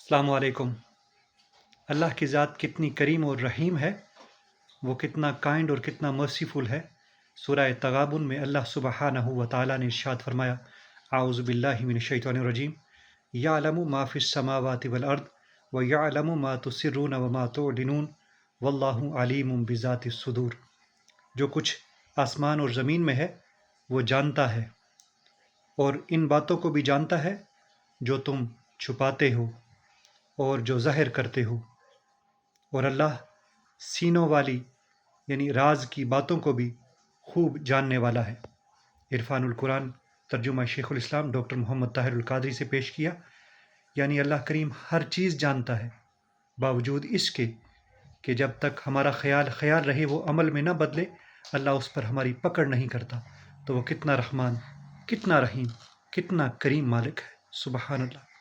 السلام علیکم۔ اللہ کی ذات کتنی کریم اور رحیم ہے، وہ کتنا کائنڈ اور کتنا مرسیفل ہے۔ سورہ تغابن میں اللہ سبحانہ و تعالیٰ نے ارشاد فرمایا، اعوذ باللہ من الشیطان الرجیم، یعلم ما فی السماوات والارض ویعلم ما تسرون وما تعلنون واللہ علیم بذات الصدور۔ جو کچھ آسمان اور زمین میں ہے وہ جانتا ہے، اور ان باتوں کو بھی جانتا ہے جو تم چھپاتے ہو اور جو ظاہر کرتے ہو، اور اللہ سینوں والی یعنی راز کی باتوں کو بھی خوب جاننے والا ہے۔ عرفان القرآن ترجمہ شیخ الاسلام ڈاکٹر محمد طاہر القادری سے پیش کیا۔ یعنی اللہ کریم ہر چیز جانتا ہے، باوجود اس کے کہ جب تک ہمارا خیال رہے وہ عمل میں نہ بدلے، اللہ اس پر ہماری پکڑ نہیں کرتا۔ تو وہ کتنا رحمان، کتنا رحیم، کتنا کریم مالک ہے، سبحان اللہ۔